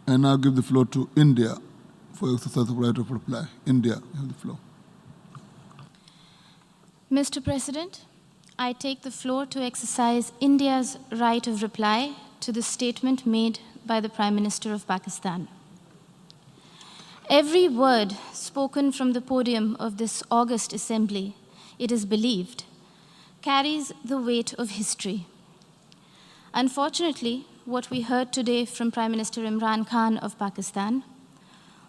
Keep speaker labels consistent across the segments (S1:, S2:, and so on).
S1: I now give the floor to India for exercise of right of reply. India, you have the floor.
S2: Mr. President, I take the floor to exercise India's right of reply to the statement made by the Prime Minister of Pakistan. Every word spoken from the podium of this august assembly, it is believed, carries the weight of history. Unfortunately, what we heard today from Prime Minister Imran Khan of Pakistan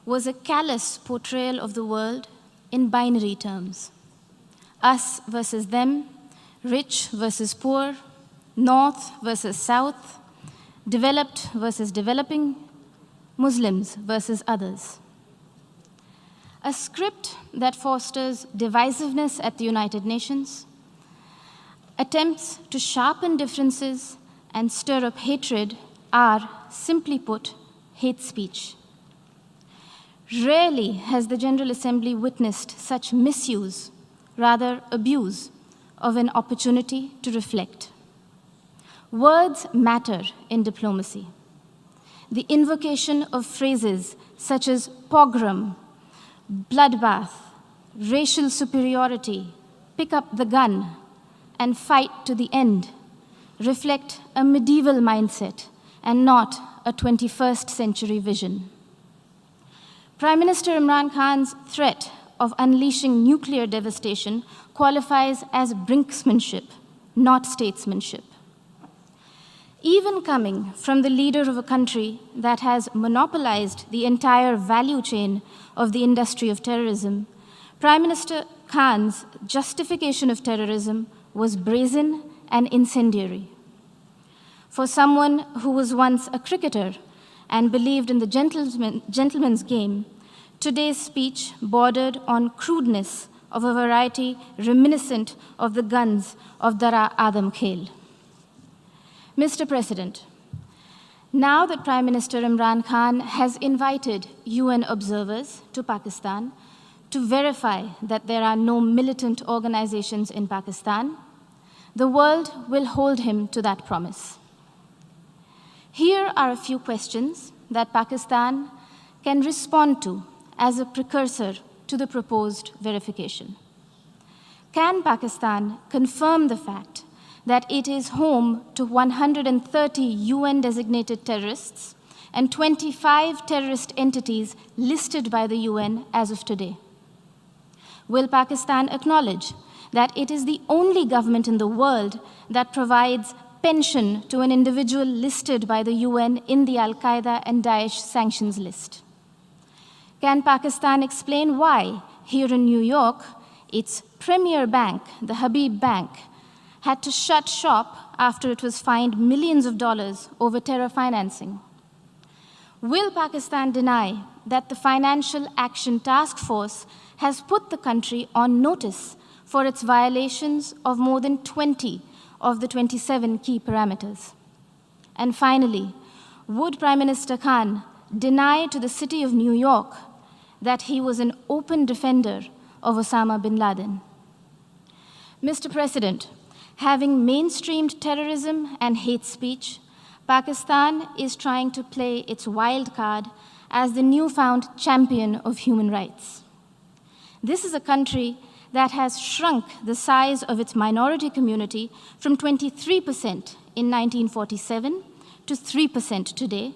S2: was a callous portrayal of the world in binary terms. Us versus them, rich versus poor, north versus south, developed versus developing, Muslims versus others. A script that fosters divisiveness at the United Nations, attempts to sharpen differences and stir up hatred are, simply put, hate speech. Rarely has the General Assembly witnessed such misuse, rather abuse, of an opportunity to reflect. Words matter in diplomacy. The invocation of phrases such as pogrom, bloodbath, racial superiority, pick up the gun, and fight to the end reflect a medieval mindset and not a 21st century vision. Prime Minister Imran Khan's threat of unleashing nuclear devastation qualifies as brinksmanship, not statesmanship. Even coming from the leader of a country that has monopolized the entire value chain of the industry of terrorism, Prime Minister Khan's justification of terrorism was brazen and incendiary. For someone who was once a cricketer and believed in the gentleman's game, today's speech bordered on crudeness of a variety reminiscent of the guns of Dara Adam Khel. Mr. President, now that Prime Minister Imran Khan has invited UN observers to Pakistan to verify that there are no militant organizations in Pakistan, the world will hold him to that promise. Here are a few questions that Pakistan can respond to as a precursor to the proposed verification. Can Pakistan confirm the fact that it is home to 130 UN-designated terrorists and 25 terrorist entities listed by the UN as of today? Will Pakistan acknowledge that it is the only government in the world that provides pension to an individual listed by the UN in the Al-Qaeda and Daesh sanctions list? Can Pakistan explain why, here in New York, its premier bank, the Habib Bank, had to shut shop after it was fined millions of dollars over terror financing? Will Pakistan deny that the Financial Action Task Force has put the country on notice for its violations of more than 20 of the 27 key parameters? And finally, would Prime Minister Khan deny to the city of New York that he was an open defender of Osama bin Laden? Mr. President, having mainstreamed terrorism and hate speech, Pakistan is trying to play its wild card as the newfound champion of human rights. This is a country that has shrunk the size of its minority community from 23% in 1947 to 3% today,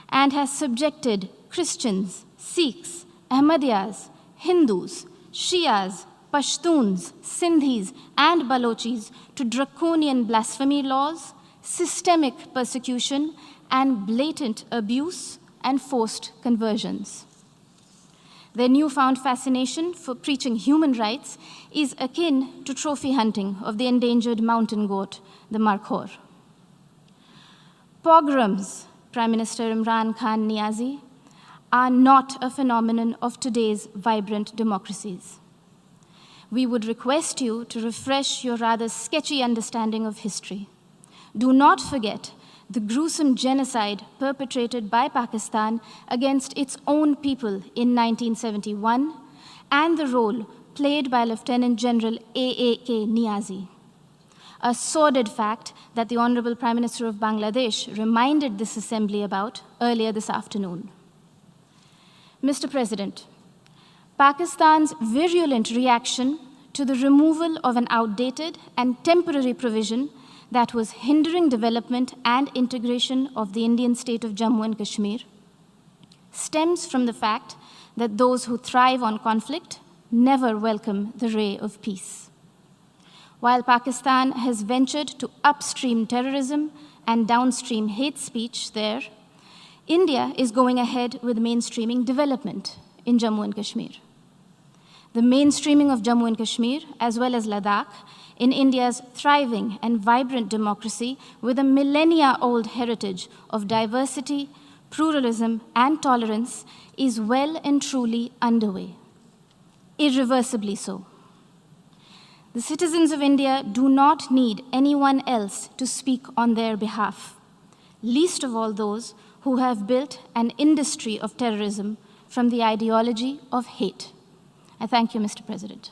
S2: and has subjected Christians, Sikhs, Ahmadiyyas, Hindus, Shias, Pashtuns, Sindhis, and Balochis to draconian blasphemy laws, systemic persecution, and blatant abuse and forced conversions. Their newfound fascination for preaching human rights is akin to trophy hunting of the endangered mountain goat, the markhor. Pogroms, Prime Minister Imran Khan Niazi, are not a phenomenon of today's vibrant democracies. We would request you to refresh your rather sketchy understanding of history. Do not forget the gruesome genocide perpetrated by Pakistan against its own people in 1971 and the role played by Lieutenant General A.A.K. Niazi. a sordid fact that the Honorable Prime Minister of Bangladesh reminded this assembly about earlier this afternoon. Mr. President, Pakistan's virulent reaction to the removal of an outdated and temporary provision that was hindering development and integration of the Indian state of Jammu and Kashmir stems from the fact that those who thrive on conflict never welcome the ray of peace. While Pakistan has ventured to upstream terrorism and downstream hate speech there, India is going ahead with mainstreaming development in Jammu and Kashmir. The mainstreaming of Jammu and Kashmir, as well as Ladakh, in India's thriving and vibrant democracy with a millennia-old heritage of diversity, pluralism, and tolerance, is well and truly underway, irreversibly so. The citizens of India do not need anyone else to speak on their behalf, least of all those who have built an industry of terrorism from the ideology of hate. I thank you, Mr. President.